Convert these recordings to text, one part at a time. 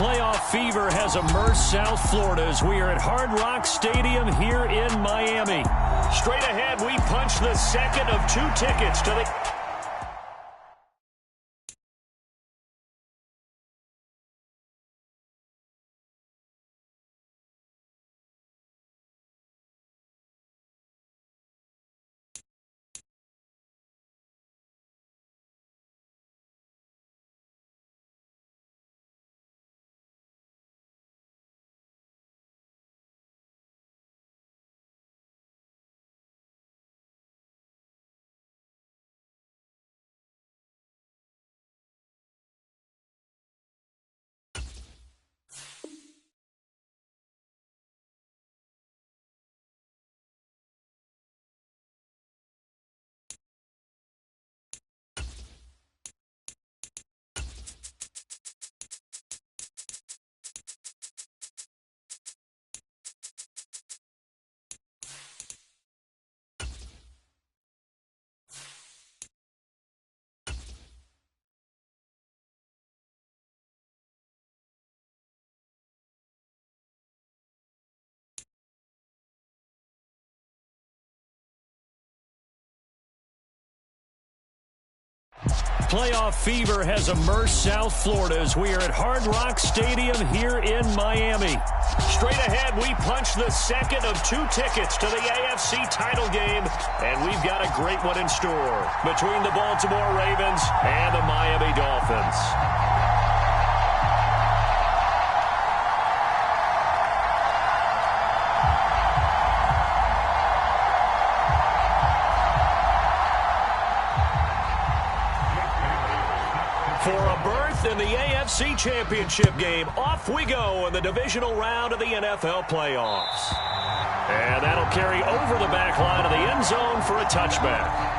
Playoff fever has immersed South Florida as we are at Hard Rock Stadium here in Miami. Straight ahead, we punch the second of 2 tickets to the... Playoff fever has immersed South Florida as we are at Hard Rock Stadium here in Miami. Straight ahead, we punch the second of 2 tickets to the AFC title game, and we've got a great one in store between the Baltimore Ravens and the Miami Dolphins. For a berth in the AFC Championship game, off we go in the divisional round of the NFL playoffs. And that'll carry over the back line of the end zone for a touchback.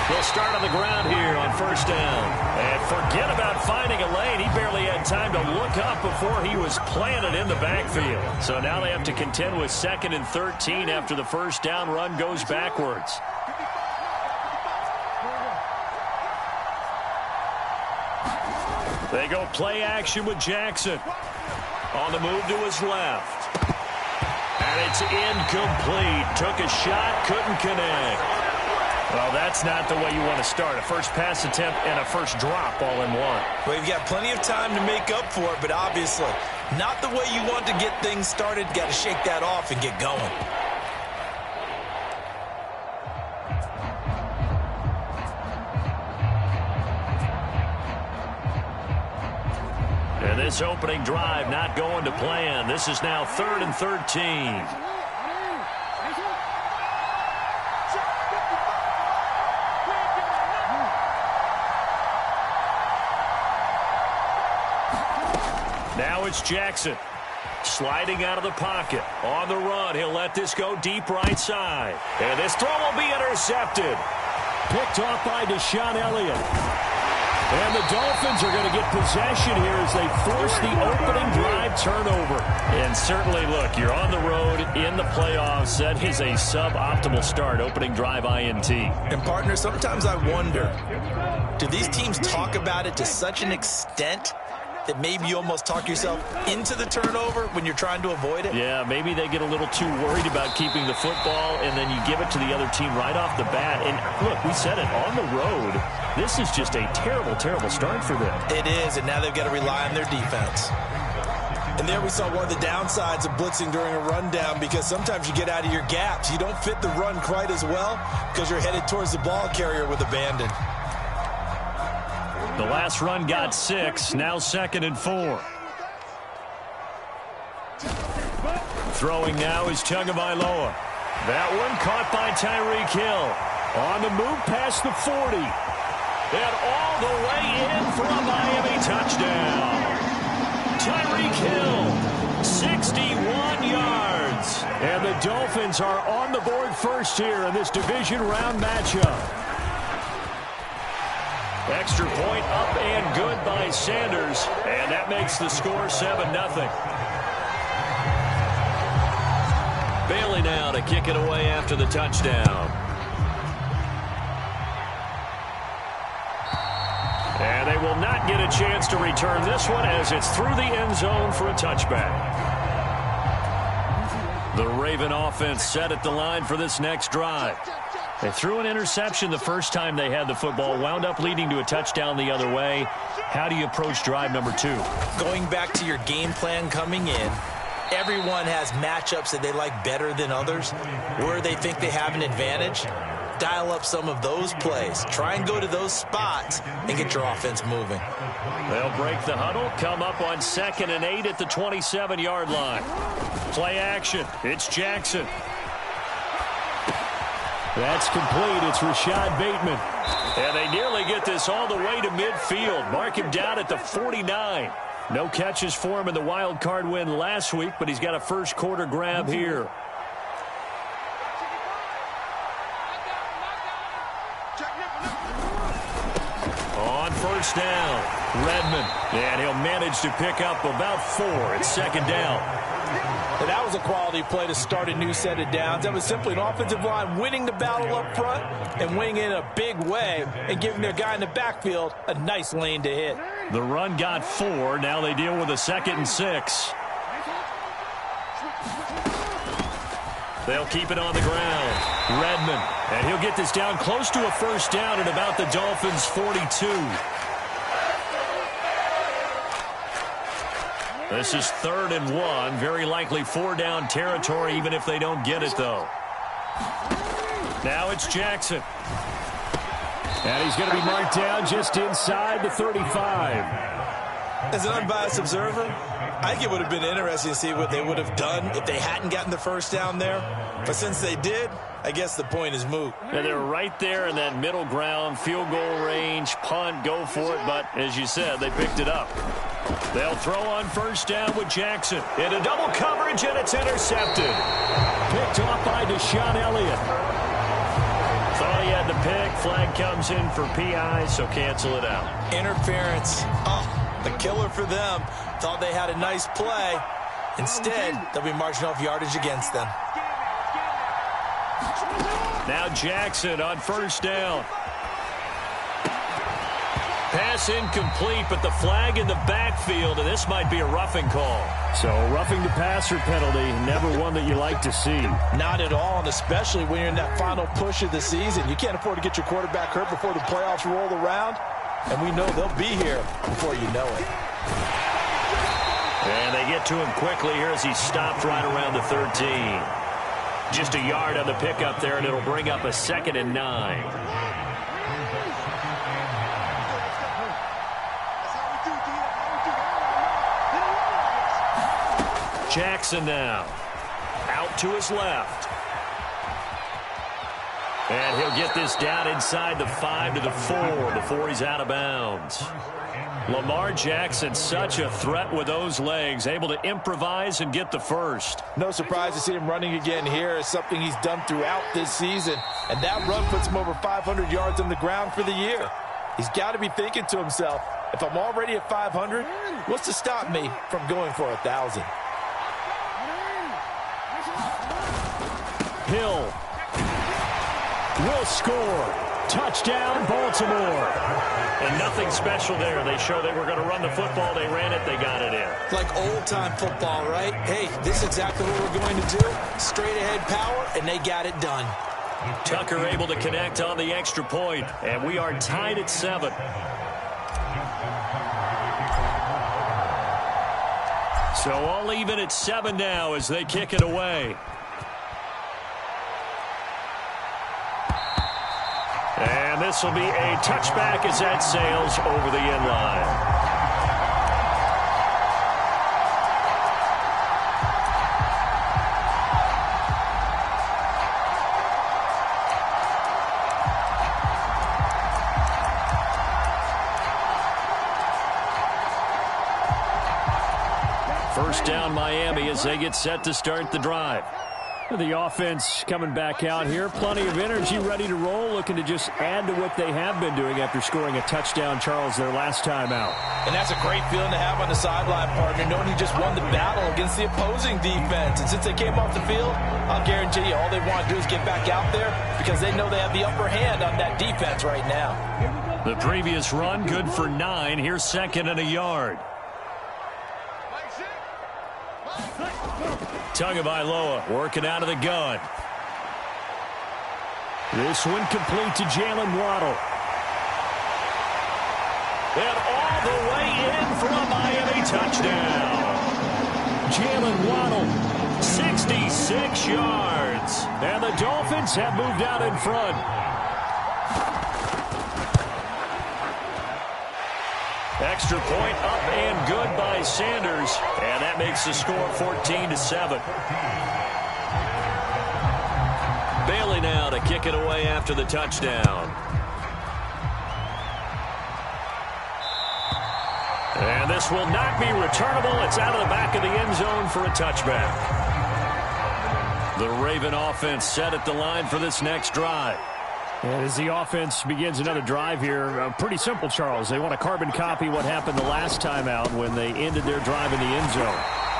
They'll start on the ground here on first down. And forget about finding a lane. He barely had time to look up before he was planted in the backfield. So now they have to contend with 2nd and 13 after the first down run goes backwards. They go play action with Jackson. On the move to his left. And it's incomplete. Took a shot, couldn't connect. Well, that's not the way you want to start. A first pass attempt and a first drop all in one. Well, you've got plenty of time to make up for it, but obviously not the way you want to get things started. Got to shake that off and get going. And this opening drive not going to plan. This is now 3rd and 13. Now it's Jackson. Sliding out of the pocket. On the run, he'll let this go deep right side. And this throw will be intercepted. Picked off by Deshaun Elliott. And the Dolphins are going to get possession here as they force the opening drive turnover. And certainly, look, you're on the road in the playoffs. That is a suboptimal start, opening drive INT. And, partner, sometimes I wonder, do these teams talk about it to such an extent that maybe you almost talk yourself into the turnover when you're trying to avoid it? Yeah, maybe they get a little too worried about keeping the football, and then you give it to the other team right off the bat. And, look, we said it, on the road, this is just a terrible, terrible start for them. It is, and now they've got to rely on their defense. And there we saw one of the downsides of blitzing during a rundown, because sometimes you get out of your gaps. You don't fit the run quite as well because you're headed towards the ball carrier with abandon. The last run got 6, now 2nd and 4. Throwing now is Tagovailoa. That one caught by Tyreek Hill. On the move past the 40. And all the way in for a Miami touchdown. Tyreek Hill, 61 yards. And the Dolphins are on the board first here in this division round matchup. Extra point up and good by Sanders, and that makes the score 7-0. Bailey now to kick it away after the touchdown. And they will not get a chance to return this one as it's through the end zone for a touchback. The Raven offense set at the line for this next drive. They threw an interception the first time they had the football, wound up leading to a touchdown the other way. How do you approach drive number 2? Going back to your game plan coming in, everyone has matchups that they like better than others, where they think they have an advantage. Dial up some of those plays. Try and go to those spots and get your offense moving. They'll break the huddle, come up on 2nd and 8 at the 27-yard line. Play action. It's Jackson. That's complete. It's Rashad Bateman. And they nearly get this all the way to midfield. Mark him down at the 49. No catches for him in the wild card win last week, but he's got a first quarter grab here. On first down, Redmond. And he'll manage to pick up about 4. It's 2nd down. And that was a quality play to start a new set of downs. That was simply an offensive line winning the battle up front and winning in a big way and giving their guy in the backfield a nice lane to hit. The run got 4. Now they deal with a 2nd and 6. They'll keep it on the ground. Redmond. And he'll get this down close to a first down at about the Dolphins' 42. This is 3rd and 1. Very likely 4-down territory, even if they don't get it, though. Now it's Jackson. And he's going to be marked down just inside the 35. As an unbiased observer, I think it would have been interesting to see what they would have done if they hadn't gotten the first down there. But since they did, I guess the point is moot. And they're right there in that middle ground, field goal range, punt, go for it. But as you said, they picked it up. They'll throw on first down with Jackson. Into double coverage, and it's intercepted. Picked off by Deshaun Elliott. Thought he had the pick. Flag comes in for PI, so cancel it out. Interference. Oh, the killer for them. Thought they had a nice play. Instead, they'll be marching off yardage against them. Now Jackson on first down. Pass incomplete, but the flag in the backfield, and this might be a roughing call. So roughing the passer penalty, never one that you like to see. Not at all, and especially when you're in that final push of the season. You can't afford to get your quarterback hurt before the playoffs roll around, and we know they'll be here before you know it. And they get to him quickly here as he stopped right around the 13. Just a yard on the pickup there, and it'll bring up a 2nd and 9. Jackson now. Out to his left. And he'll get this down inside the 5 to the 4 before he's out of bounds. Lamar Jackson, such a threat with those legs, able to improvise and get the first. No surprise to see him running again here. It's something he's done throughout this season. And that run puts him over 500 yards on the ground for the year. He's got to be thinking to himself, if I'm already at 500, what's to stop me from going for 1,000? Hill will score. Touchdown, Baltimore. And nothing special there. They showed they were going to run the football. They ran it. They got it in. Like old-time football, right? Hey, this is exactly what we're going to do. Straight-ahead power, and they got it done. Tucker able to connect on the extra point, and we are tied at 7. So all even at 7 now as they kick it away. And this will be a touchback as that sails over the end line. First down Miami as they get set to start the drive. The offense coming back out here. Plenty of energy, ready to roll, looking to just add to what they have been doing after scoring a touchdown, Charles, their last time out. And that's a great feeling to have on the sideline, partner, knowing you just won the battle against the opposing defense. And since they came off the field, I'll guarantee you all they want to do is get back out there because they know they have the upper hand on that defense right now. The previous run, good for 9. Here's second and a yard. Tagovailoa working out of the gun. This one complete to Jalen Waddle. And all the way in for a Miami touchdown. Jalen Waddle, 66 yards. And the Dolphins have moved out in front. Extra point up and good by Sanders. And that makes the score 14-7. Bailey now to kick it away after the touchdown. And this will not be returnable. It's out of the back of the end zone for a touchback. The Raven offense set at the line for this next drive. And as the offense begins another drive here, pretty simple, Charles. They want to carbon copy what happened the last time out when they ended their drive in the end zone.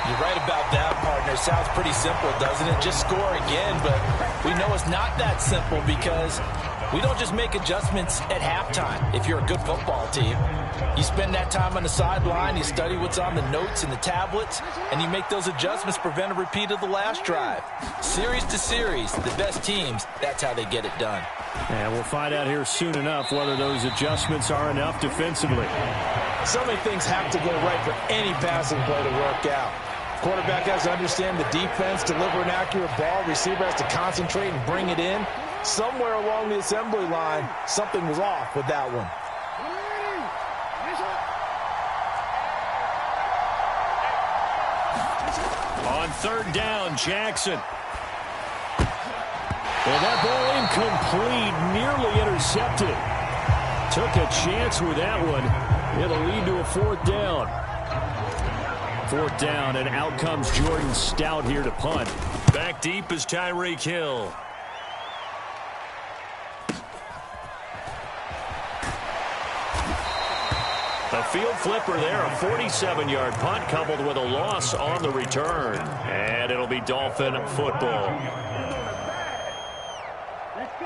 You're right about that, partner. Sounds pretty simple, doesn't it? Just score again, but we know it's not that simple because we don't just make adjustments at halftime if you're a good football team. You spend that time on the sideline, you study what's on the notes and the tablets, and you make those adjustments, prevent a repeat of the last drive. Series to series, the best teams, that's how they get it done. And we'll find out here soon enough whether those adjustments are enough defensively. So many things have to go right for any passing play to work out. Quarterback has to understand the defense, deliver an accurate ball. Receiver has to concentrate and bring it in. Somewhere along the assembly line, something was off with that one. On third down, Jackson. And that ball incomplete, nearly intercepted. Took a chance with that one. It'll lead to a fourth down. Fourth down, and out comes Jordan Stout here to punt. Back deep is Tyreek Hill. A field flipper there, a 47-yard punt coupled with a loss on the return. And it'll be Dolphin football.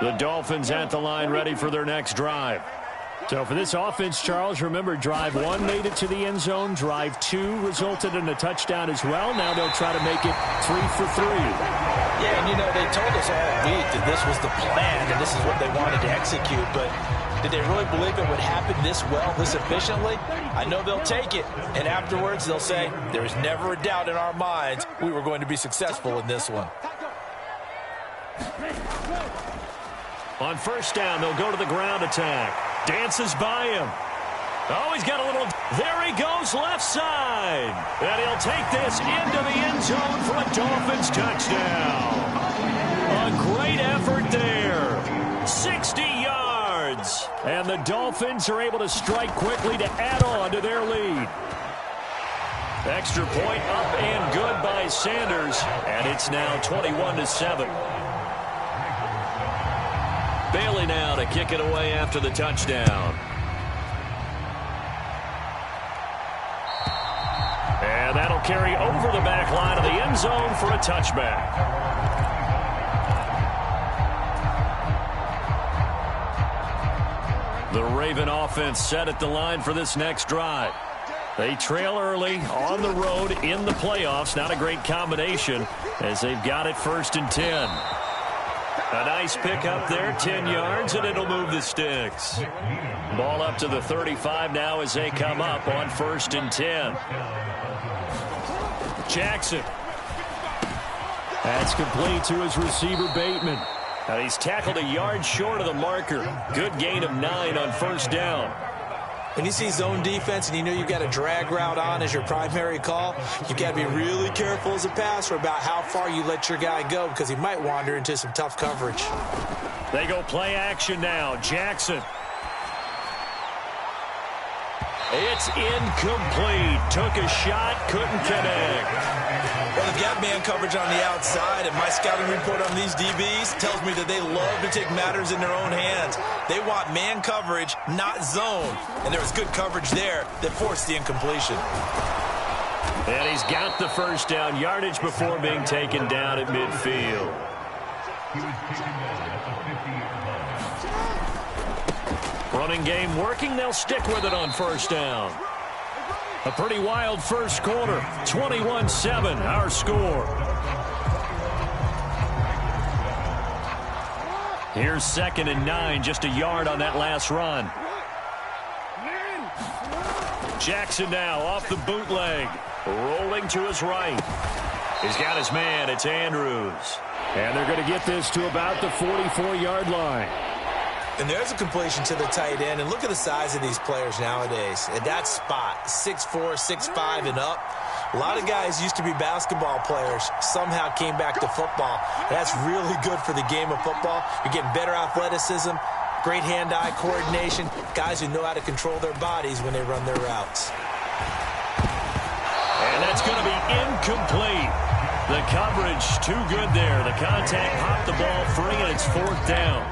The Dolphins at the line ready for their next drive. So for this offense, Charles, remember drive 1 made it to the end zone. Drive 2 resulted in a touchdown as well. Now they'll try to make it 3 for 3. Yeah, and you know, they told us all week that this was the plan and this is what they wanted to execute, but did they really believe it would happen this well, this efficiently? I know they'll take it, and afterwards they'll say, there was never a doubt in our minds we were going to be successful in this one. On first down, they'll go to the ground attack. Dances by him. Oh, he's got a little... There he goes, left side. And he'll take this into the end zone for a Dolphins touchdown. A great effort there. 60 yards. And the Dolphins are able to strike quickly to add on to their lead. Extra point up and good by Sanders. And it's now 21-7. Bailey now to kick it away after the touchdown. carry over the back line of the end zone for a touchback. The Raven offense set at the line for this next drive. They trail early on the road in the playoffs. Not a great combination as they've got it 1st and 10. A nice pickup there, 10 yards, and it'll move the sticks. Ball up to the 35 now as they come up on 1st and 10. Jackson. That's complete to his receiver, Bateman. And he's tackled a yard short of the marker. Good gain of 9 on 1st down. When you see zone defense and you know you've got a drag route on as your primary call, you've got to be really careful as a passer about how far you let your guy go because he might wander into some tough coverage. They go play action now. Jackson. It's incomplete. Took a shot, couldn't connect. Well, they've got man coverage on the outside, and my scouting report on these DBs tells me that they love to take matters in their own hands. They want man coverage, not zone. And there was good coverage there that forced the incompletion. And he's got the 1st down, yardage before being taken down at midfield. Running game working. They'll stick with it on 1st down. A pretty wild first quarter. 21-7, our score. Here's 2nd and 9, just a yard on that last run. Jackson now off the bootleg. Rolling to his right. He's got his man. It's Andrews. And they're going to get this to about the 44-yard line. And there's a completion to the tight end. And look at the size of these players nowadays. At that spot, 6'4", 6'5", and up. A lot of guys used to be basketball players, somehow came back to football. That's really good for the game of football. You're getting better athleticism, great hand-eye coordination, guys who know how to control their bodies when they run their routes. And that's going to be incomplete. The coverage too good there. The contact popped the ball free, and it's 4th down.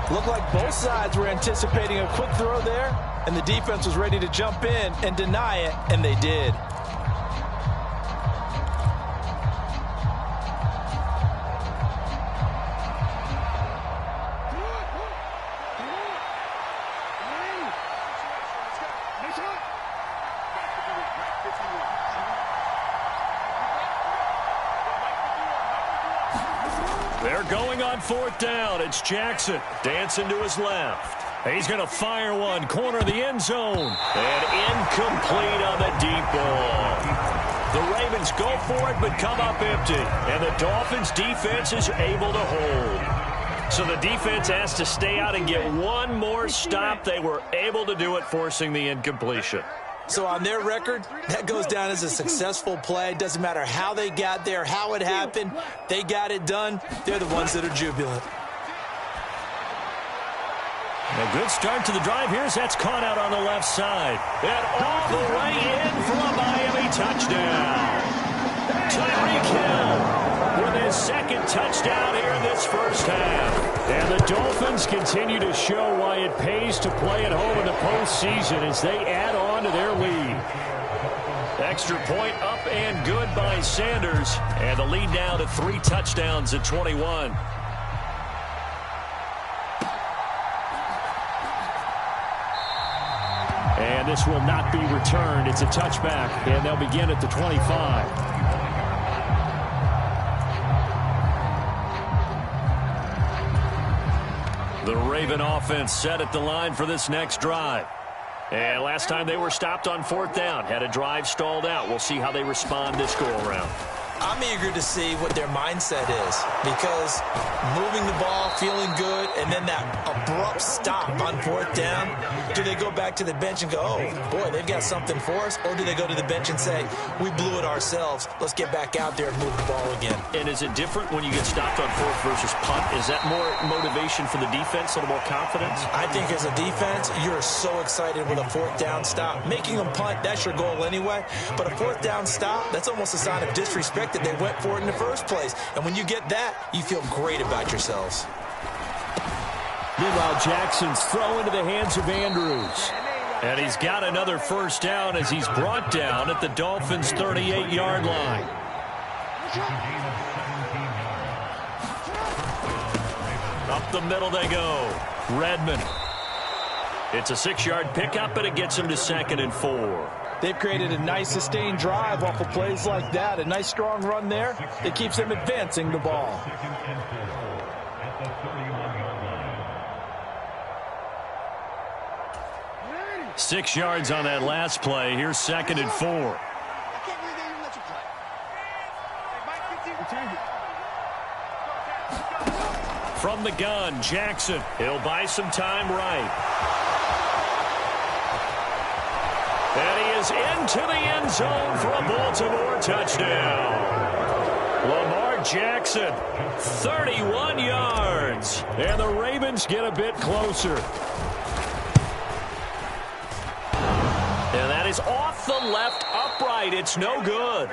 Looked like both sides were anticipating a quick throw there, and the defense was ready to jump in and deny it, and they did. They're going on 4th down. It's Jackson dancing to his left. He's going to fire one, corner of the end zone. And incomplete on the deep ball. The Ravens go for it but come up empty. And the Dolphins defense is able to hold. So the defense has to stay out and get one more stop. They were able to do it, forcing the incompletion. So on their record, that goes down as a successful play. Doesn't matter how they got there, how it happened. They got it done. They're the ones that are jubilant. A good start to the drive here as that's caught out on the left side. And all the way in for a Miami touchdown. Tyreek Hill with his 2nd touchdown here in this 1st half. And the Dolphins continue to show why it pays to play at home in the postseason as they add on to their lead. Extra point up and good by Sanders. And the lead now to 3 touchdowns at 21. And this will not be returned. It's a touchback, and they'll begin at the 25. The Raven offense set at the line for this next drive. And last time they were stopped on 4th down, had a drive stalled out. We'll see how they respond this go-around. I'm eager to see what their mindset is because moving the ball, feeling good, and then that abrupt stop on 4th down, do they go back to the bench and go, oh, boy, they've got something for us? Or do they go to the bench and say, we blew it ourselves. Let's get back out there and move the ball again. And is it different when you get stopped on 4th versus punt? Is that more motivation for the defense, a little more confidence? I think as a defense, you're so excited with a 4th down stop. Making them punt, that's your goal anyway. But a 4th down stop, that's almost a sign of disrespect that they went for it in the first place. And when you get that, you feel great about yourselves. Meanwhile, Jackson's throw into the hands of Andrews. And he's got another first down as he's brought down at the Dolphins' 38-yard line. Up the middle they go. Redmond. It's a 6-yard pickup, and it gets him to 2nd and 4. They've created a nice sustained drive off of plays like that. A nice strong run there. It keeps them advancing the ball. 6 yards on that last play. Here's 2nd and 4. From the gun, Jackson. He'll buy some time right. And he is into the end zone for a Baltimore touchdown. Lamar Jackson, 31 yards. And the Ravens get a bit closer. And that is off the left upright. It's no good.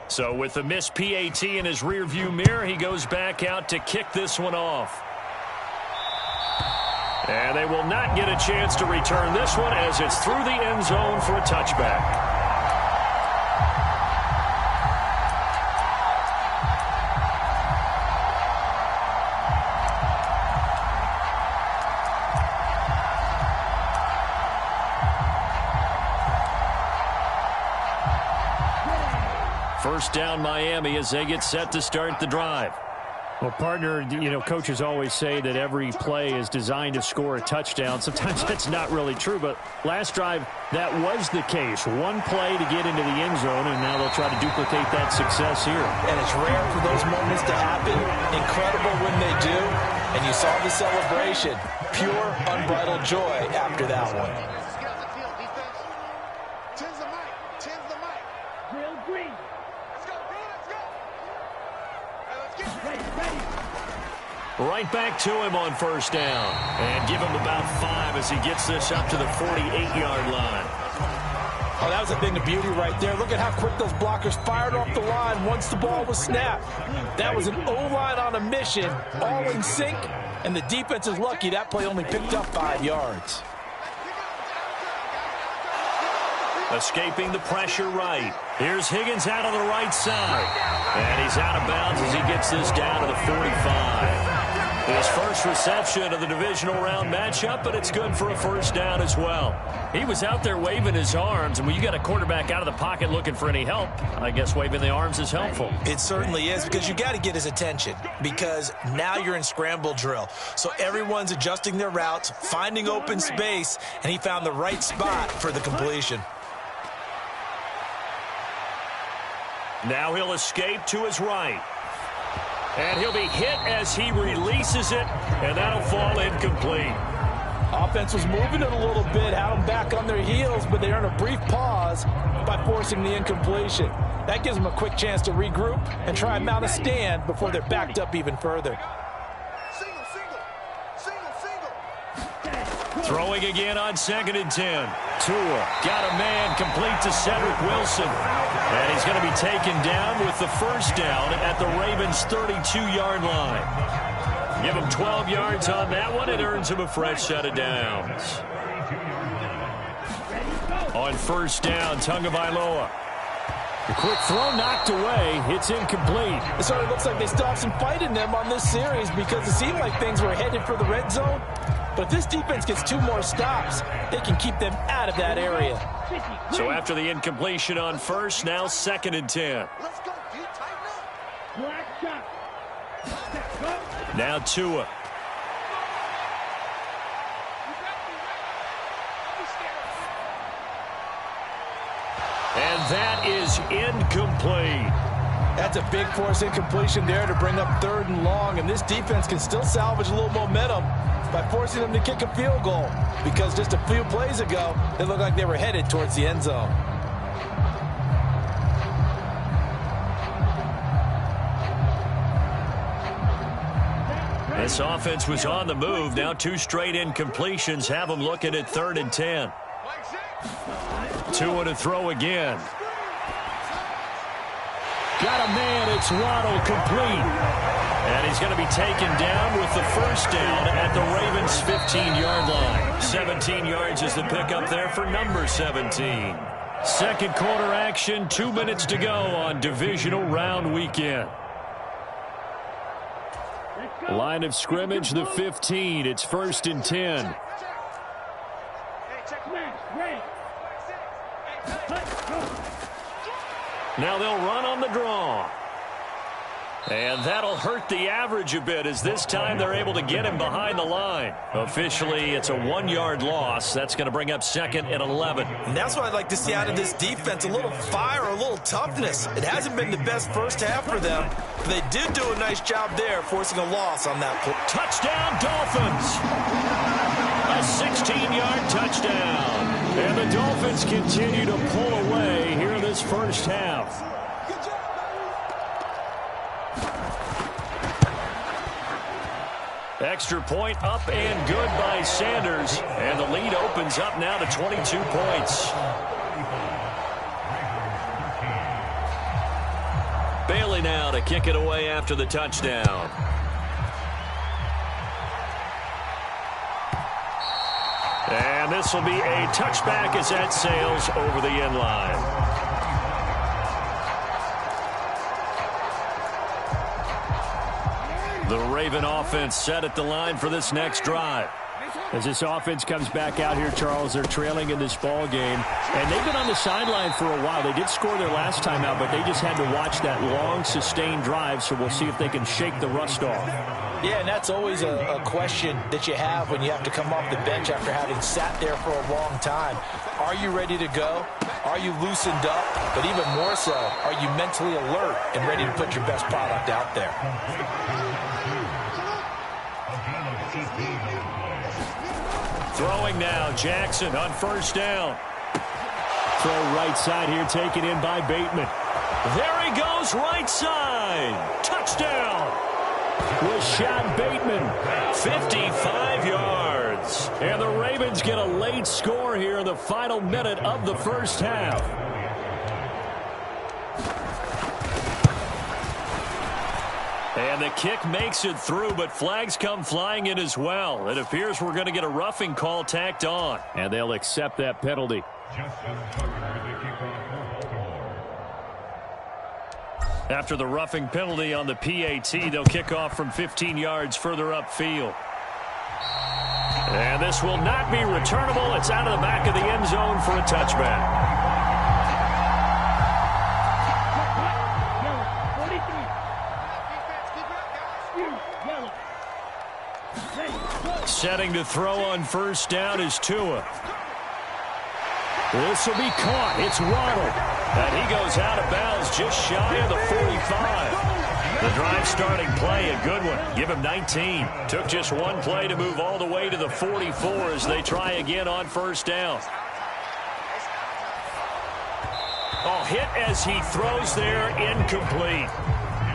So with the missed PAT in his rearview mirror, he goes back out to kick this one off. And they will not get a chance to return this one as it's through the end zone for a touchback. First down Miami as they get set to start the drive. Well, partner, you know, coaches always say that every play is designed to score a touchdown. Sometimes that's not really true, but last drive, that was the case. One play to get into the end zone, and now they'll try to duplicate that success here. And it's rare for those moments to happen. Incredible when they do. And you saw the celebration. Pure, unbridled joy after that one. Right back to him on first down. And give him about 5 as he gets this up to the 48-yard line. Oh, that was a thing of beauty right there. Look at how quick those blockers fired off the line once the ball was snapped. That was an O-line on a mission, all in sync, and the defense is lucky that play only picked up 5 yards. Escaping the pressure right. Here's Higgins out on the right side. And he's out of bounds as he gets this down to the 45. His first reception of the divisional round matchup, but it's good for a first down as well. He was out there waving his arms, and when you got a quarterback out of the pocket looking for any help, I guess waving the arms is helpful. It certainly is, because you got to get his attention, because now you're in scramble drill. So everyone's adjusting their routes, finding open space, and he found the right spot for the completion. Now he'll escape to his right. And he'll be hit as he releases it, and that'll fall incomplete. Offense was moving it a little bit, had them back on their heels, but they earned a brief pause by forcing the incompletion. That gives them a quick chance to regroup and try and mount a stand before they're backed up even further. Throwing again on 2nd and 10. Tua got a man complete to Cedric Wilson. And he's going to be taken down with the first down at the Ravens' 32-yard line. Give him 12 yards on that one. It earns him a fresh set of downs. On first down, Tagovailoa. The quick throw knocked away. It's incomplete. It sort of looks like they still have some fight in them on this series because it seemed like things were headed for the red zone. But if this defense gets 2 more stops, they can keep them out of that area. So after the incompletion on first, now 2nd and 10. Now Tua. And that is incomplete. That's a big force incompletion there to bring up 3rd and long, and this defense can still salvage a little momentum by forcing them to kick a field goal, because just a few plays ago, they looked like they were headed towards the end zone. This offense was on the move. Now 2 straight incompletions have them looking at 3rd and 10. Tua to throw again. Got a man. It's Waddle complete. And he's going to be taken down with the first down at the Ravens' 15-yard line. 17 yards is the pickup there for number 17. Second quarter action, 2 minutes to go on divisional round weekend. Line of scrimmage, the 15. It's 1st and 10. Now they'll run on the draw. And that'll hurt the average a bit, as this time they're able to get him behind the line. Officially, it's a 1-yard loss. That's going to bring up 2nd and 11. And that's what I'd like to see out of this defense, a little fire, a little toughness. It hasn't been the best first half for them, but they did do a nice job there, forcing a loss on that play. Touchdown, Dolphins! A 16-yard touchdown. And the Dolphins continue to pull away here in this first half. Extra point up and good by Sanders. And the lead opens up now to 22 points. Bailey now to kick it away after the touchdown. And this will be a touchback as that sails over the end line. The Raven offense set at the line for this next drive. As this offense comes back out here, Charles, they're trailing in this ball game. And they've been on the sideline for a while. They did score their last time out, but they just had to watch that long, sustained drive, so we'll see if they can shake the rust off. Yeah, and that's always a question that you have when you have to come off the bench after having sat there for a long time. Are you ready to go? Are you loosened up? But even more so, are you mentally alert and ready to put your best product out there? Throwing now, Jackson on first down. Throw right side here, taken in by Bateman. There he goes, right side. Touchdown. Rashad Bateman. 55 yards. And the Ravens get a late score here in the final minute of the first half. And the kick makes it through, but flags come flying in as well. It appears we're going to get a roughing call tacked on. And they'll accept that penalty. After the roughing penalty on the PAT, they'll kick off from 15 yards further upfield. And this will not be returnable. It's out of the back of the end zone for a touchback. Setting to throw on first down is Tua. This will be caught. It's Waddle. And he goes out of bounds just shy of the 45. The drive starting play, a good one. Give him 19. Took just one play to move all the way to the 44 as they try again on first down. Oh, hit as he throws there, incomplete.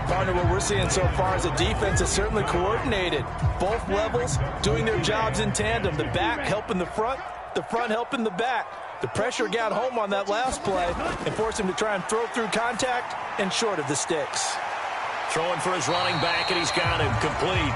Partner, what we're seeing so far is the defense is certainly coordinated. Both levels doing their jobs in tandem. The back helping the front helping the back. The pressure got home on that last play and forced him to try and throw through contact and short of the sticks. Throwing for his running back, and he's got him complete.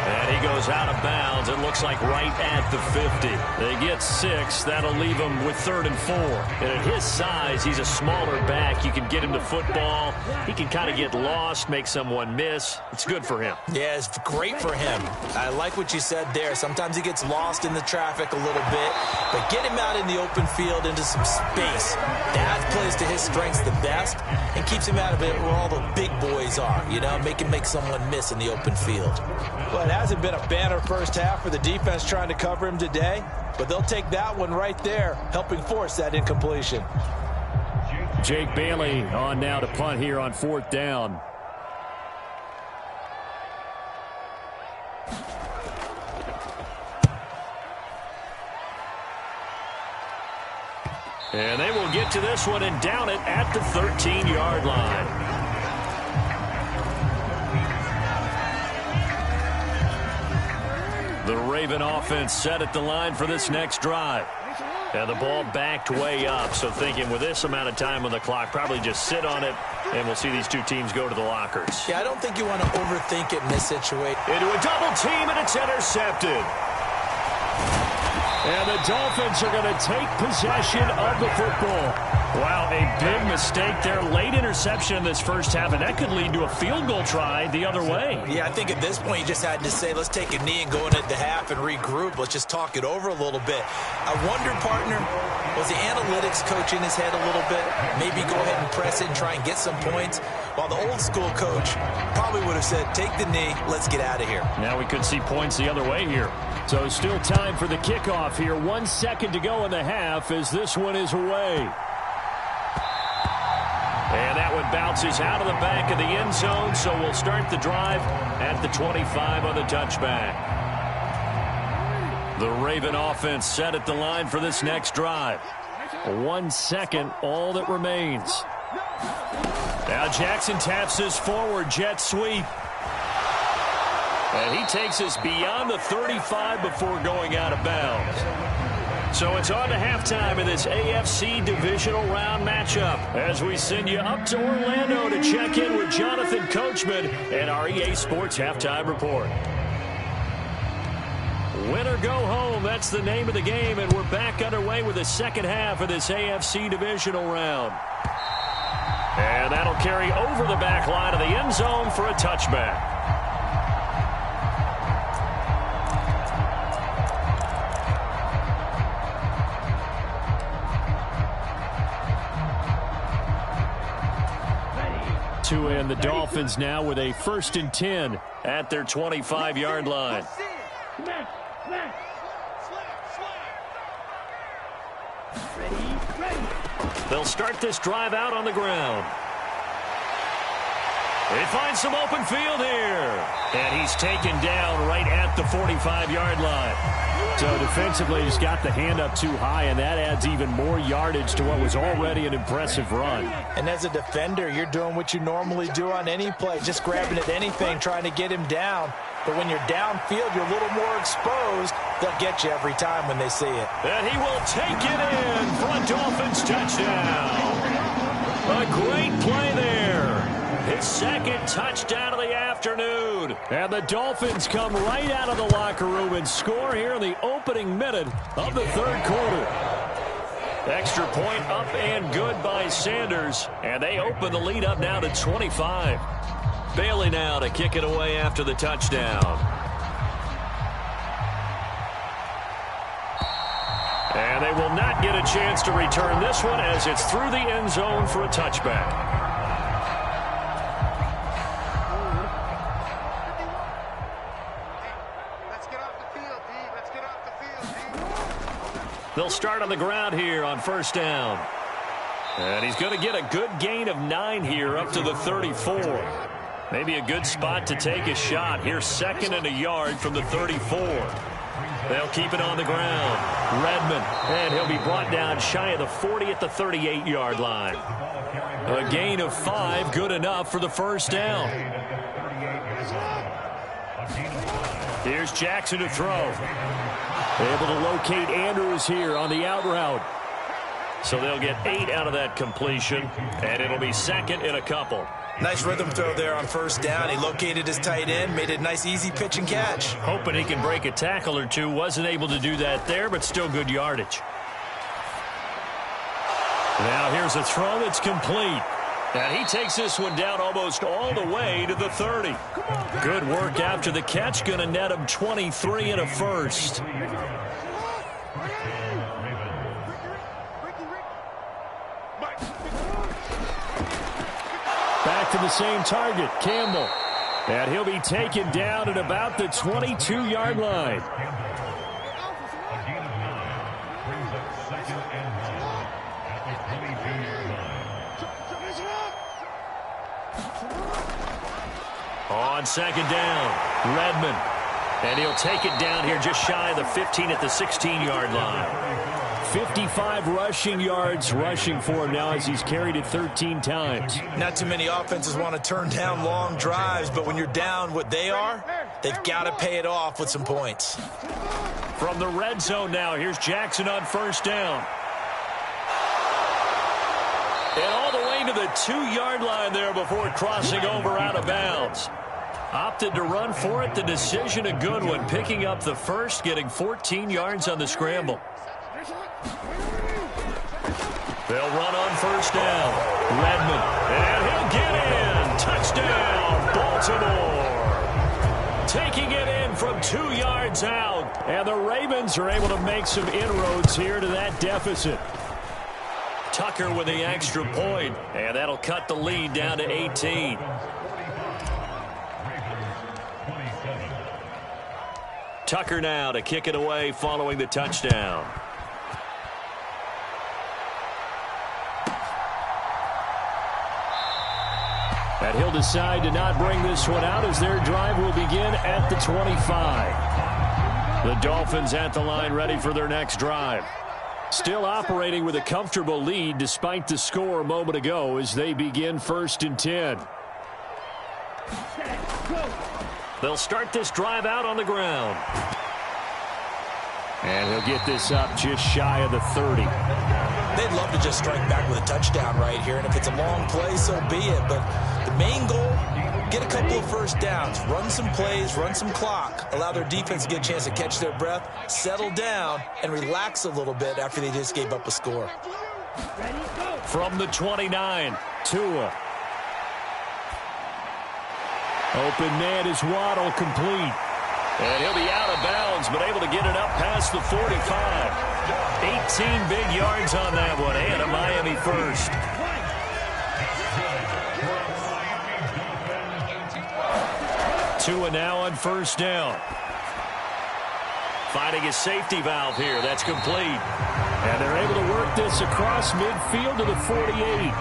And he goes out of bounds. It looks like right at the 50. They get 6. That'll leave him with 3rd and 4. And at his size, he's a smaller back. You can get him to football. He can kind of get lost, make someone miss. It's good for him. Yeah, it's great for him. I like what you said there. Sometimes he gets lost in the traffic a little bit. But get him out in the open field into some space. That plays to his strengths the best and keeps him out of it where all the big boys are. You know, make someone miss in the open field. Well, it hasn't been a banner first half for the defense trying to cover him today, but they'll take that one right there, helping force that incompletion. Jake Bailey on now to punt here on 4th down. And they will get to this one and down it at the 13-yard line. The Raven offense set at the line for this next drive. And the ball backed way up, so thinking with this amount of time on the clock, probably just sit on it And we'll see these two teams go to the lockers. Yeah, I don't think you want to overthink it in this situation. Into a double team, and it's intercepted. And the Dolphins are going to take possession of the football. Wow, a big mistake there. Late interception in this first half, and that could lead to a field goal try the other way. Yeah, I think at this point you just had to say, let's take a knee and go into the half and regroup. Let's just talk it over a little bit. I wonder, partner, was the analytics coach in his head a little bit? Maybe go ahead and press it and try and get some points? While the old school coach probably would have said, take the knee, let's get out of here. Now we could see points the other way here. So still time for the kickoff here. 1 second to go in the half as this one is away. And that one bounces out of the back of the end zone, so we'll start the drive at the 25 on the touchback. The Raven offense set at the line for this next drive. 1 second, all that remains. Now Jackson taps this forward jet sweep. And he takes us beyond the 35 before going out of bounds. So it's on to halftime in this AFC divisional round matchup as we send you up to Orlando to check in with Jonathan Coachman and our EA Sports Halftime Report. Win or go home, that's the name of the game, and we're back underway with the second half of this AFC divisional round. And that'll carry over the back line of the end zone for a touchback. And the Dolphins now with a 1st and 10 at their 25-yard line. They'll start this drive out on the ground. They find some open field here. And he's taken down right at the 45-yard line. So defensively, he's got the hand up too high, and that adds even more yardage to what was already an impressive run. And as a defender, you're doing what you normally do on any play, just grabbing at anything, trying to get him down. But when you're downfield, you're a little more exposed. They'll get you every time when they see it. And he will take it in for a Dolphins touchdown. A great play there. His second touchdown of the afternoon. And the Dolphins come right out of the locker room and score here in the opening minute of the third quarter. Extra point up and good by Sanders. And they open the lead up now to 25. Bailey now to kick it away after the touchdown. And they will not get a chance to return this one as it's through the end zone for a touchback. They'll start on the ground here on 1st down. And he's going to get a good gain of 9 here up to the 34. Maybe a good spot to take a shot. Here's 2nd and a yard from the 34. They'll keep it on the ground. Redmond, and he'll be brought down shy of the 40 at the 38-yard line. A gain of 5, good enough for the 1st down. Here's Jackson to throw. Able to locate Andrews here on the out route. So they'll get 8 out of that completion, and it'll be 2nd and a couple. Nice rhythm throw there on 1st down. He located his tight end, made it a nice easy pitch and catch. Hoping he can break a tackle or two. Wasn't able to do that there, but still good yardage. Now here's a throw that's complete. And he takes this one down almost all the way to the 30. Good work after the catch. Going to net him 23 and a first. Back to the same target, Campbell. And he'll be taken down at about the 22-yard line. On 2nd down, Redmond. And he'll take it down here just shy of the 15 at the 16-yard line. 55 rushing yards rushing for him now as he's carried it 13 times. Not too many offenses want to turn down long drives, but when you're down what they are, they've got to pay it off with some points. From the red zone now, here's Jackson on 1st down. And all the way Going to the 2-yard line there before crossing over out of bounds. Opted to run for it. The decision a good one. Picking up the first, getting 14 yards on the scramble. They'll run on first down. Redmond. And he'll get in. Touchdown, Baltimore. Taking it in from 2 yards out. And the Ravens are able to make some inroads here to that deficit. Tucker with the extra point. And that'll cut the lead down to 18. Tucker now to kick it away following the touchdown. And he'll decide to not bring this one out as their drive will begin at the 25. The Dolphins at the line ready for their next drive. Still operating with a comfortable lead despite the score a moment ago as they begin 1st and 10. They'll start this drive out on the ground. And he'll get this up just shy of the 30. They'd love to just strike back with a touchdown right here, and if it's a long play, so be it. But the main goal, get a couple of first downs, run some plays, run some clock, allow their defense to get a chance to catch their breath, settle down, and relax a little bit after they just gave up a score. From the 29, Tua. Open man is Waddle, complete. And he'll be out of bounds, but able to get it up past the 45. 18 big yards on that one, and a Miami first. Tua now on first down. Finding a safety valve here. That's complete. And they're able to work this across midfield to the 48.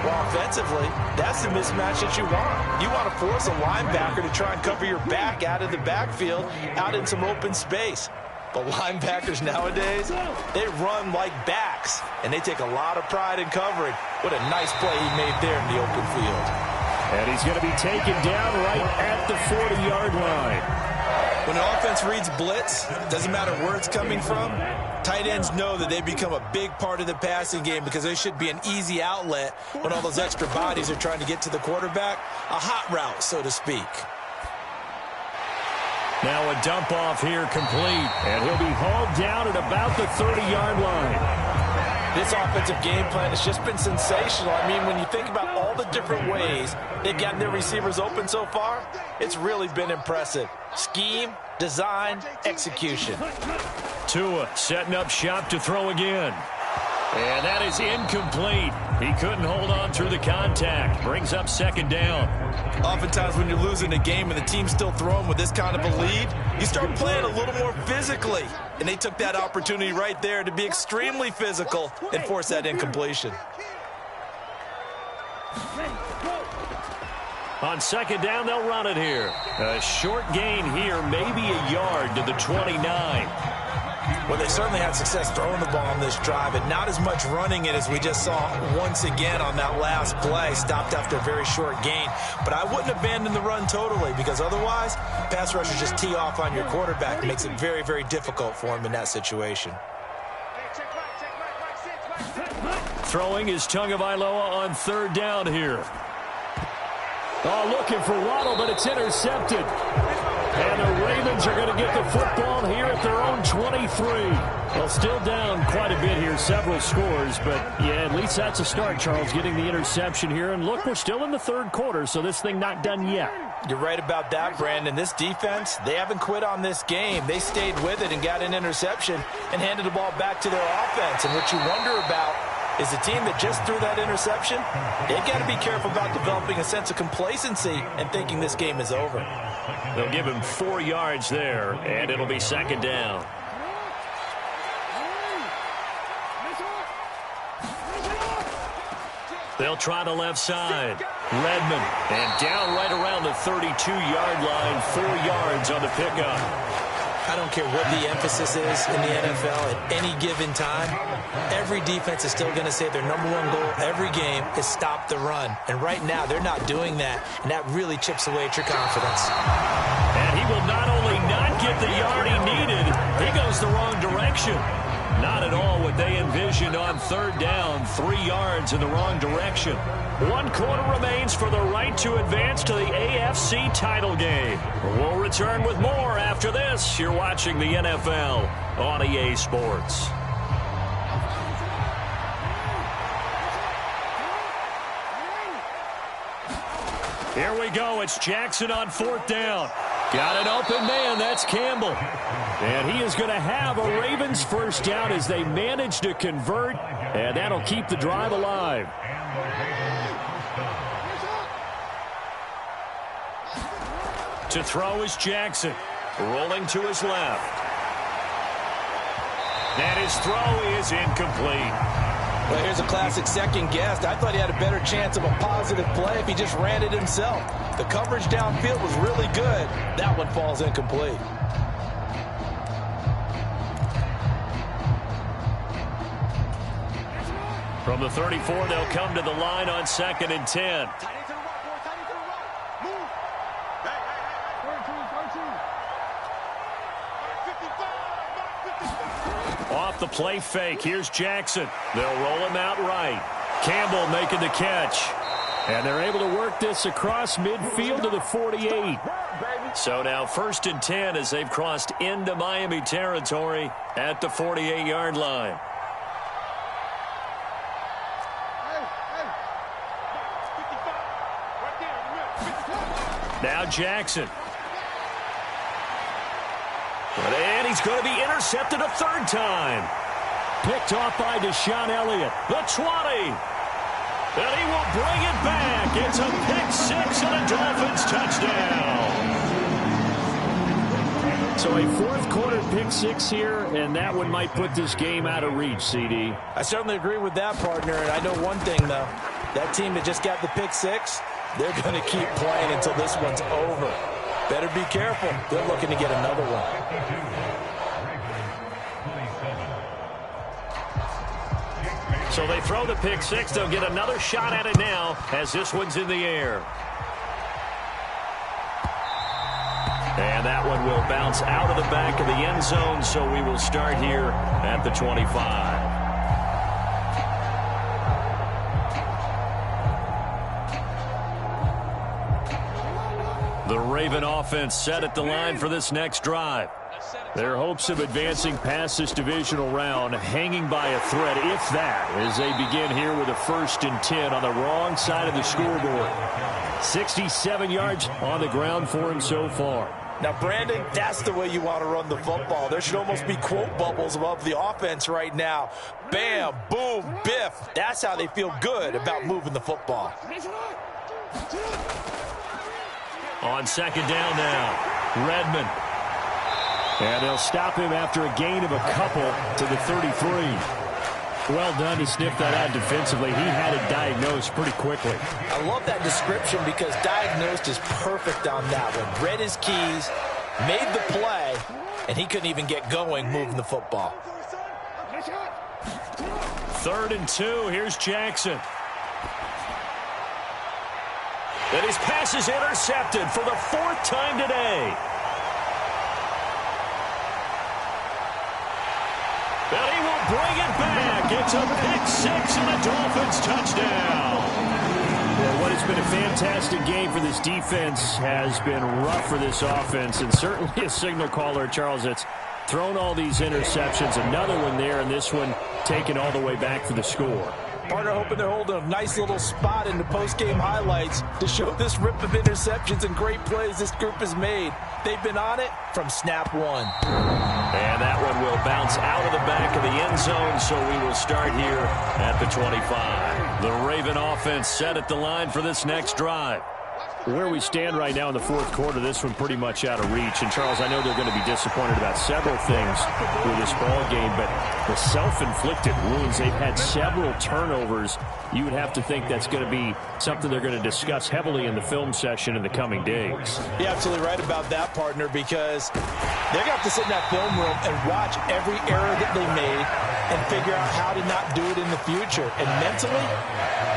Well, offensively, that's the mismatch that you want. You want to force a linebacker to try and cover your back out of the backfield, out in some open space. But linebackers nowadays, they run like backs, and they take a lot of pride in covering. What a nice play he made there in the open field. And he's going to be taken down right at the 40-yard line. When an offense reads blitz, doesn't matter where it's coming from, tight ends know that they become a big part of the passing game because they should be an easy outlet when all those extra bodies are trying to get to the quarterback. A hot route, so to speak. Now a dump off here complete. And he'll be hauled down at about the 30-yard line. This offensive game plan has just been sensational. I mean, when you think about all the different ways they've gotten their receivers open so far, it's really been impressive. Scheme, design, execution. Tua setting up shop to throw again. And that is incomplete. He couldn't hold on through the contact. Brings up second down. Oftentimes when you're losing a game and the team's still throwing with this kind of a lead, you start playing a little more physically. And they took that opportunity right there to be extremely physical and force that incompletion. On second down, they'll run it here. A short gain here, maybe a yard to the 29. Well, they certainly had success throwing the ball on this drive, and not as much running it as we just saw once again on that last play. Stopped after a very short gain. But I wouldn't abandon the run totally, because otherwise, pass rushers just tee off on your quarterback. It makes it very, very difficult for him in that situation. Throwing is Tagovailoa on third down here. Oh, looking for Waddle, but it's intercepted. And the Ravens are going to get the football here at their own 23. Well, still down quite a bit here, several scores. But, yeah, at least that's a start, Charles, getting the interception here. And, look, we're still in the third quarter, so this thing not done yet. You're right about that, Brandon. This defense, they haven't quit on this game. They stayed with it and got an interception and handed the ball back to their offense. And what you wonder about is the team that just threw that interception, they've got to be careful about developing a sense of complacency and thinking this game is over. They'll give him 4 yards there, and it'll be second down. They'll try the left side. Redmond, and down right around the 32-yard line, 4 yards on the pickup. I don't care what the emphasis is in the NFL at any given time. Every defense is still going to say their number one goal every game is stop the run. And right now, they're not doing that, and that really chips away at your confidence. And he will not only not get the yard he needed, he goes the wrong direction. Not at all what they envisioned on third down. 3 yards in the wrong direction. 1 quarter remains for the right to advance to the AFC title game. We'll return with more after this. You're watching the NFL on EA Sports. Here we go. It's Jackson on 4th down. Got an open man. That's Campbell. And he is going to have a Ravens first down as they manage to convert. And that'll keep the drive alive. To throw is Jackson. Rolling to his left. And his throw is incomplete. Well, here's a classic second guess. I thought he had a better chance of a positive play if he just ran it himself. The coverage downfield was really good. That one falls incomplete. From the 34, they'll come to the line on 2nd and 10. Off the play fake. Here's Jackson. They'll roll him out right. Campbell making the catch. And they're able to work this across midfield to the 48. So now 1st and 10 as they've crossed into Miami territory at the 48-yard line. Now Jackson. And he's going to be intercepted a 3rd time. Picked off by Deshaun Elliott. The 20. And he will bring it back. It's a pick 6 and a Dolphins touchdown. So a 4th quarter pick 6 here, and that one might put this game out of reach, CD. I certainly agree with that, partner. And I know one thing, though. That team that just got the pick 6, they're going to keep playing until this one's over. Better be careful. They're looking to get another one. So they throw the pick 6. They'll get another shot at it now as this one's in the air. And that one will bounce out of the back of the end zone, so we will start here at the 25. The Raven offense set at the line for this next drive. Their hopes of advancing past this divisional round hanging by a thread, if that, as they begin here with a 1st and 10 on the wrong side of the scoreboard. 67 yards on the ground for him so far. Now, Brandon, that's the way you want to run the football. There should almost be quote bubbles above the offense right now. Bam, boom, biff. That's how they feel good about moving the football. On 2nd down now, Redmond. And they'll stop him after a gain of a couple to the 33. Well done to sniff that out defensively. He had it diagnosed pretty quickly. I love that description because diagnosed is perfect on that one. Read his keys, made the play, and he couldn't even get going moving the football. 3rd and 2. Here's Jackson. And his pass is intercepted for the 4th time today. And he will bring it back. It's a pick 6 and a Dolphins touchdown. Well, what has been a fantastic game for this defense has been rough for this offense, and certainly a signal caller, Charles, that's thrown all these interceptions. Another one there, and this one taken all the way back for the score. Partner hoping they're holding a nice little spot in the post-game highlights to show this rip of interceptions and great plays this group has made. They've been on it from snap 1. And that one will bounce out of the back of the end zone, so we will start here at the 25. The Raven offense set at the line for this next drive. Where we stand right now in the 4th quarter, this one pretty much out of reach. And, Charles, I know they're going to be disappointed about several things with this ball game, but the self-inflicted wounds, they've had several turnovers. You would have to think that's going to be something they're going to discuss heavily in the film session in the coming days. You're absolutely right about that, partner, because they're going to have to sit in that film room and watch every error that they made and figure out how to not do it in the future. And mentally,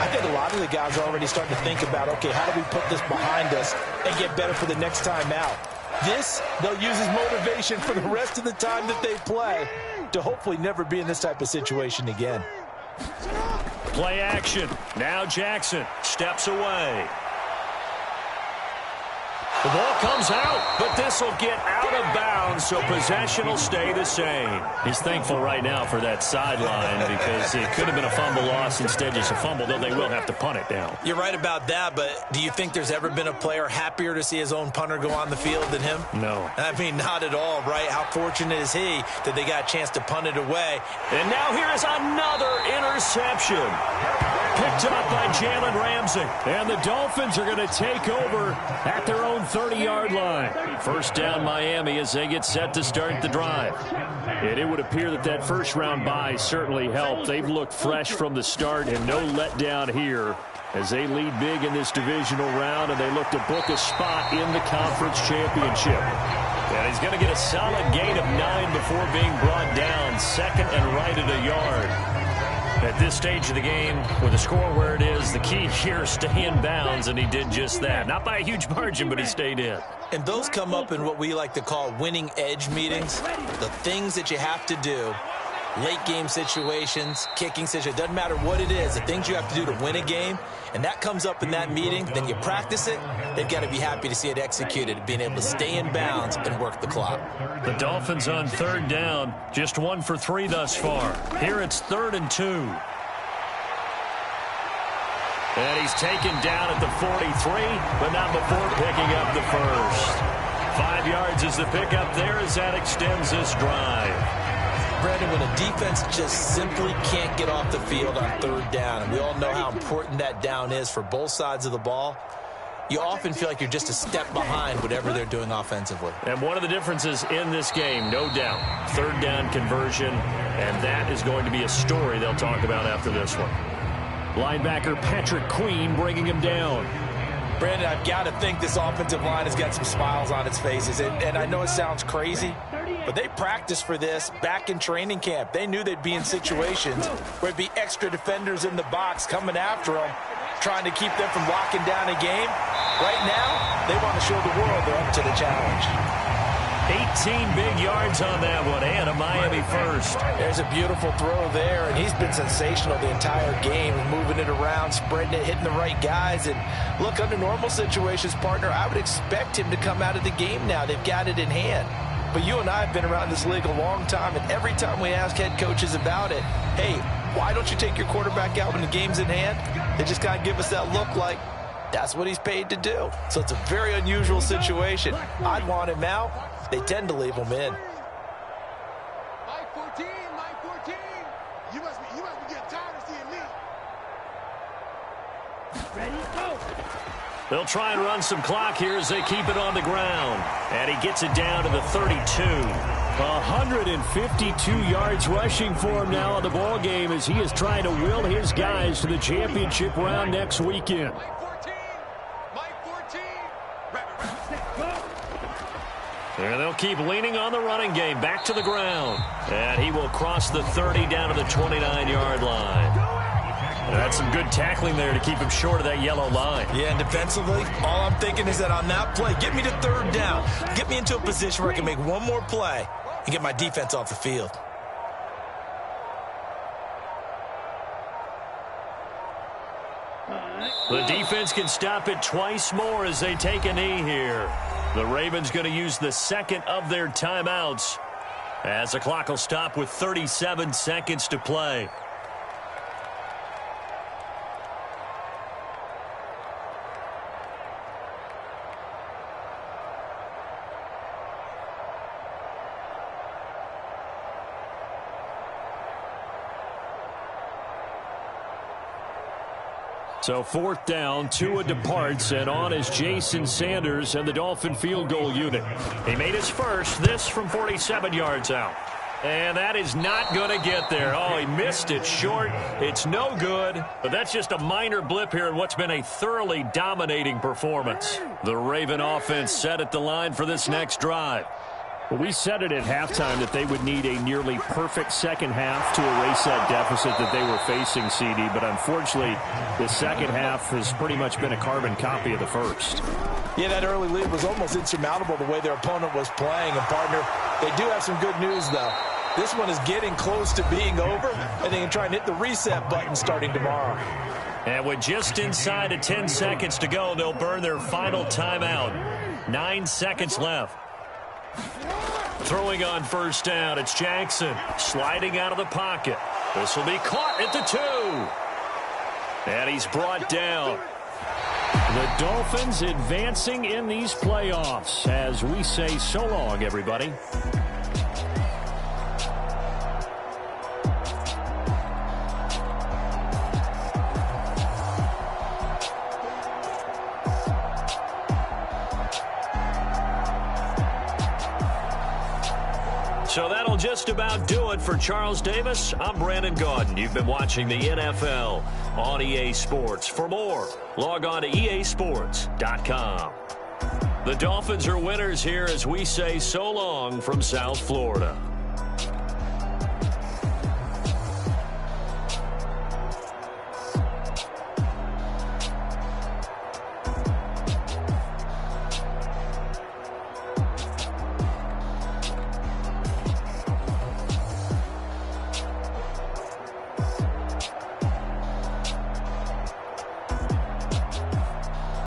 I think a lot of the guys are already starting to think about, okay, how do we put this behind us and get better for the next time out? This, they'll use as motivation for the rest of the time that they play to hopefully never be in this type of situation again. Play action. Now Jackson steps away. The ball comes out, but this will get out of bounds, so possession will stay the same. He's thankful right now for that sideline because it could have been a fumble loss, instead just a fumble, though they will have to punt it down. You're right about that, but do you think there's ever been a player happier to see his own punter go on the field than him? No. I mean, not at all, right? How fortunate is he that they got a chance to punt it away? And now here is another interception. Picked up by Jalen Ramsey. And the Dolphins are going to take over at their own 30-yard line. First down Miami as they get set to start the drive. And it would appear that that first-round bye certainly helped. They've looked fresh from the start and no letdown here as they lead big in this divisional round, and they look to book a spot in the conference championship. And he's going to get a solid gain of 9 before being brought down. Second and right at a yard. At this stage of the game, with the score where it is, the key here is stay in bounds, and he did just that. Not by a huge margin, but he stayed in. And those come up in what we like to call winning edge meetings. The things that you have to do, late game situations, kicking situations, doesn't matter what it is, the things you have to do to win a game, and that comes up in that meeting, then you practice it, they've got to be happy to see it executed, being able to stay in bounds and work the clock. The Dolphins on third down, just 1 for 3 thus far. Here it's 3rd and 2. And he's taken down at the 43, but not before picking up the first. 5 yards is the pickup there as that extends this drive. Brandon, when a defense just simply can't get off the field on third down, and we all know how important that down is for both sides of the ball, you often feel like you're just a step behind whatever they're doing offensively. And one of the differences in this game, no doubt, third down conversion, and that is going to be a story they'll talk about after this one. Linebacker Patrick Queen bringing him down. Brandon, I've got to think this offensive line has got some smiles on its faces, and I know it sounds crazy, but they practiced for this back in training camp. They knew they'd be in situations where it'd be extra defenders in the box coming after them, trying to keep them from locking down a game. Right now, they want to show the world they're up to the challenge. 18 big yards on that one, and a Miami first. There's a beautiful throw there, and he's been sensational the entire game, moving it around, spreading it, hitting the right guys. And look, under normal situations, partner, I would expect him to come out of the game now. They've got it in hand. But you and I have been around this league a long time, and every time we ask head coaches about it, hey, why don't you take your quarterback out when the game's in hand? They just kind of give us that look like that's what he's paid to do. So it's a very unusual situation. I'd want him out. They tend to leave him in. Mike 14, Mike 14. You must be getting tired of seeing me. Ready, go. They'll try and run some clock here as they keep it on the ground. And he gets it down to the 32. 152 yards rushing for him now in the ball game as he is trying to will his guys to the championship round next weekend. Mike 14, Mike 14. And they'll keep leaning on the running game. Back to the ground. And he will cross the 30 down to the 29-yard line. That's some good tackling there to keep him short of that yellow line. Yeah, and defensively, all I'm thinking is that on that play, get me to third down. Get me into a position where I can make one more play and get my defense off the field. The defense can stop it twice more as they take a knee here. The Ravens going to use the second of their timeouts as the clock will stop with 37 seconds to play. So fourth down, Tua departs, and on is Jason Sanders and the Dolphin field goal unit. He made his first, this from 47 yards out. And that is not going to get there. Oh, he missed it short. It's no good, but that's just a minor blip here in what's been a thoroughly dominating performance. The Raven offense set at the line for this next drive. Well, we said it at halftime that they would need a nearly perfect second half to erase that deficit that they were facing, CD. But unfortunately, the second half has pretty much been a carbon copy of the first. Yeah, that early lead was almost insurmountable the way their opponent was playing. And, partner, they do have some good news, though. This one is getting close to being over, and they can try and hit the reset button starting tomorrow. And with just inside of 10 seconds to go, they'll burn their final timeout. 9 seconds left. Throwing on first down, it's Jackson sliding out of the pocket. This will be caught at the 2. And he's brought down. The Dolphins advancing in these playoffs as we say so long, everybody. So that'll just about do it for Charles Davis. I'm Brandon Gaudin. You've been watching the NFL on EA Sports. For more, log on to easports.com. The Dolphins are winners here as we say so long from South Florida.